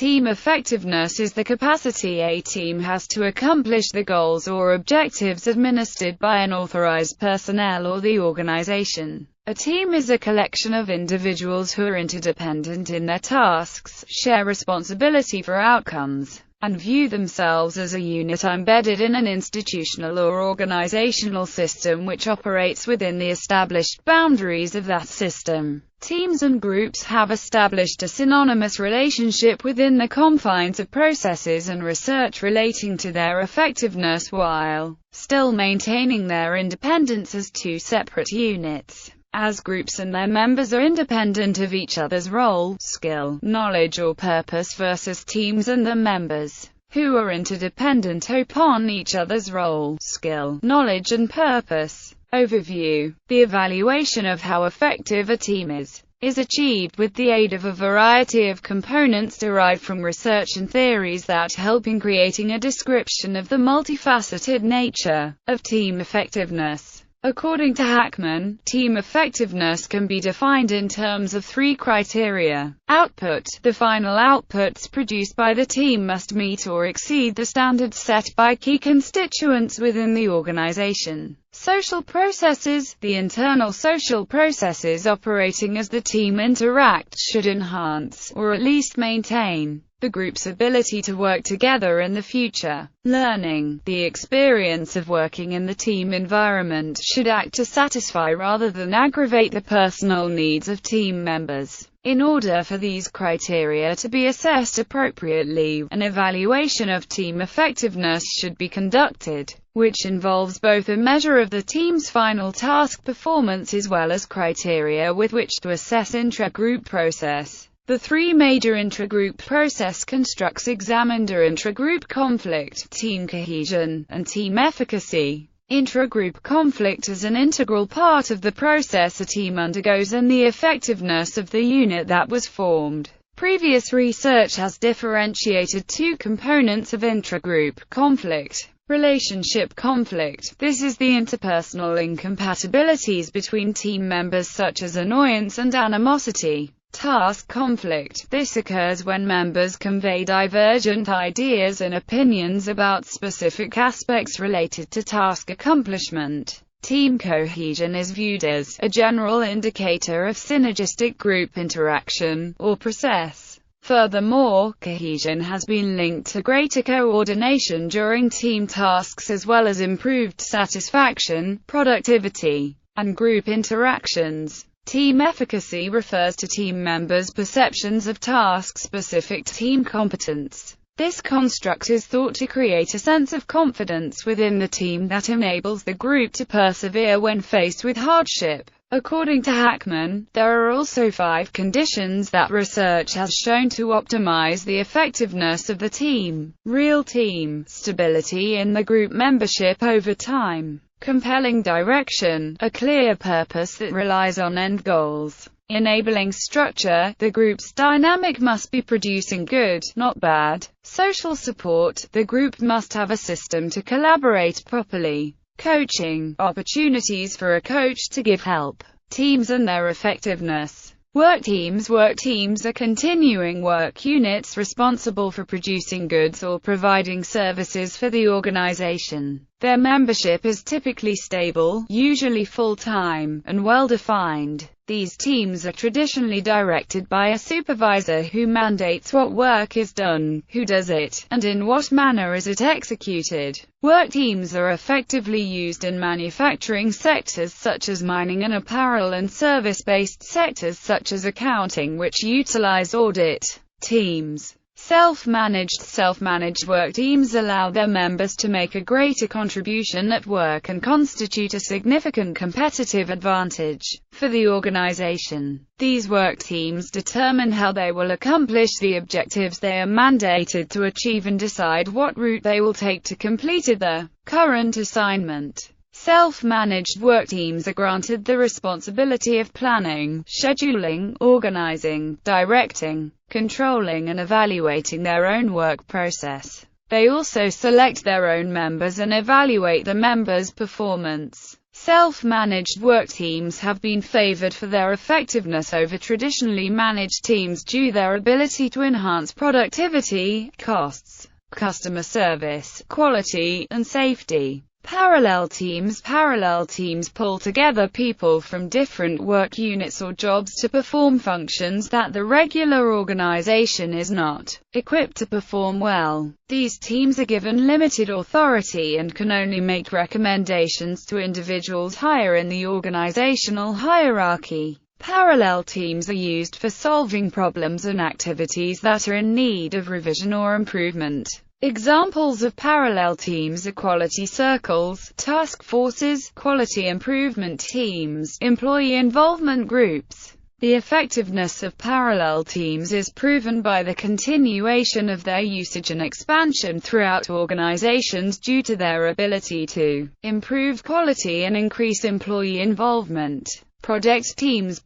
Team effectiveness is the capacity a team has to accomplish the goals or objectives administered by an authorized personnel or the organization. A team is a collection of individuals who are interdependent in their tasks, share responsibility for outcomes, and view themselves as a unit embedded in an institutional or organizational system which operates within the established boundaries of that system. Teams and groups have established a synonymous relationship within the confines of processes and research relating to their effectiveness while still maintaining their independence as two separate units. As groups and their members are independent of each other's role, skill, knowledge or purpose versus teams and their members, who are interdependent upon each other's role, skill, knowledge and purpose. Overview. The evaluation of how effective a team is achieved with the aid of a variety of components derived from research and theories that help in creating a description of the multifaceted nature of team effectiveness. According to Hackman, team effectiveness can be defined in terms of three criteria. Output. The final outputs produced by the team must meet or exceed the standards set by key constituents within the organization. Social processes. The internal social processes operating as the team interacts should enhance, or at least maintain, the group's ability to work together in the future. Learning. The experience of working in the team environment should act to satisfy rather than aggravate the personal needs of team members. In order for these criteria to be assessed appropriately, an evaluation of team effectiveness should be conducted, which involves both a measure of the team's final task performance as well as criteria with which to assess intra-group process. The three major intragroup process constructs examined are intragroup conflict, team cohesion, and team efficacy. Intragroup conflict is an integral part of the process a team undergoes and the effectiveness of the unit that was formed. Previous research has differentiated two components of intragroup conflict. Relationship conflict. This is the interpersonal incompatibilities between team members such as annoyance and animosity. Task conflict. This occurs when members convey divergent ideas and opinions about specific aspects related to task accomplishment. Team cohesion is viewed as a general indicator of synergistic group interaction or process. Furthermore, cohesion has been linked to greater coordination during team tasks as well as improved satisfaction, productivity, and group interactions. Team efficacy refers to team members' perceptions of task-specific team competence. This construct is thought to create a sense of confidence within the team that enables the group to persevere when faced with hardship. According to Hackman, there are also 5 conditions that research has shown to optimize the effectiveness of the team. Real team stability in the group membership over time. Compelling direction, a clear purpose that relies on end goals. Enabling structure, the group's dynamic must be producing good, not bad. Social support, the group must have a system to collaborate properly. Coaching, opportunities for a coach to give help. Teams and their effectiveness. Work teams are continuing work units responsible for producing goods or providing services for the organization. Their membership is typically stable, usually full-time, and well-defined. These teams are traditionally directed by a supervisor who mandates what work is done, who does it, and in what manner is it executed. Work teams are effectively used in manufacturing sectors such as mining and apparel and service-based sectors such as accounting which utilize audit teams. Self-managed work teams allow their members to make a greater contribution at work and constitute a significant competitive advantage for the organization. These work teams determine how they will accomplish the objectives they are mandated to achieve and decide what route they will take to complete the current assignment. Self-managed work teams are granted the responsibility of planning, scheduling, organizing, directing, controlling and evaluating their own work process. They also select their own members and evaluate the members' performance. Self-managed work teams have been favored for their effectiveness over traditionally managed teams due to their ability to enhance productivity, costs, customer service, quality, and safety. Parallel teams pull together people from different work units or jobs to perform functions that the regular organization is not equipped to perform well. These teams are given limited authority and can only make recommendations to individuals higher in the organizational hierarchy. Parallel teams are used for solving problems and activities that are in need of revision or improvement. Examples of parallel teams are quality circles, task forces, quality improvement teams, employee involvement groups. The effectiveness of parallel teams is proven by the continuation of their usage and expansion throughout organizations due to their ability to improve quality and increase employee involvement. Project teams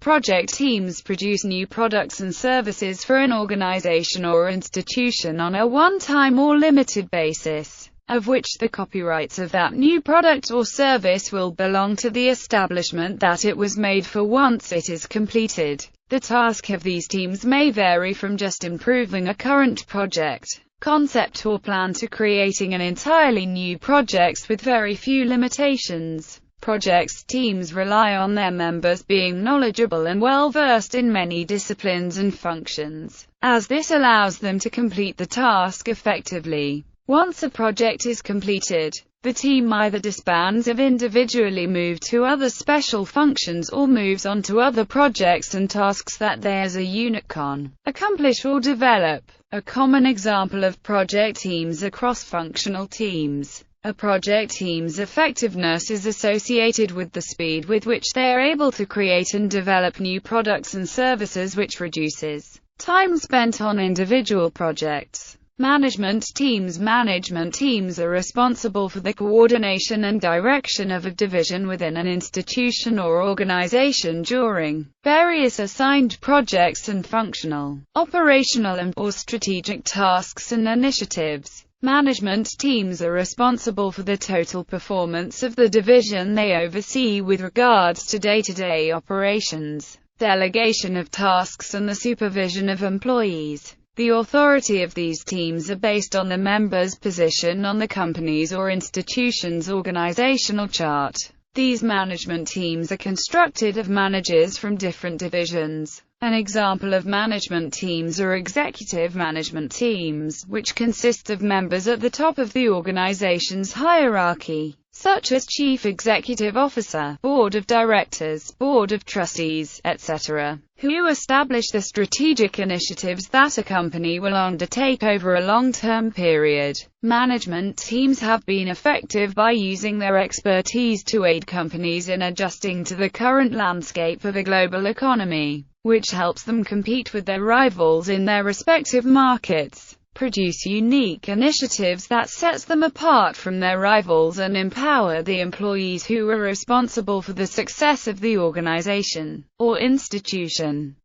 produce new products and services for an organization or institution on a one-time or limited basis, of which the copyrights of that new product or service will belong to the establishment that it was made for once it is completed. The task of these teams may vary from just improving a current project concept or plan to creating an entirely new project with very few limitations. Projects teams rely on their members being knowledgeable and well-versed in many disciplines and functions, as this allows them to complete the task effectively. Once a project is completed, the team either disbands or individually moves to other special functions or moves on to other projects and tasks that they as a unit can accomplish or develop. A common example of project teams are cross-functional teams. A project team's effectiveness is associated with the speed with which they are able to create and develop new products and services, which reduces time spent on individual projects. Management teams are responsible for the coordination and direction of a division within an institution or organization during various assigned projects and functional, operational and/or strategic tasks and initiatives. Management teams are responsible for the total performance of the division they oversee with regards to day-to-day operations, delegation of tasks and the supervision of employees. The authority of these teams are based on the members' position on the company's or institution's organizational chart. These management teams are constructed of managers from different divisions. An example of management teams are executive management teams, which consist of members at the top of the organization's hierarchy, such as Chief Executive Officer, Board of Directors, Board of Trustees, etc., who establish the strategic initiatives that a company will undertake over a long-term period. Management teams have been effective by using their expertise to aid companies in adjusting to the current landscape of the global economy, which helps them compete with their rivals in their respective markets, produce unique initiatives that sets them apart from their rivals, and empower the employees who are responsible for the success of the organization or institution.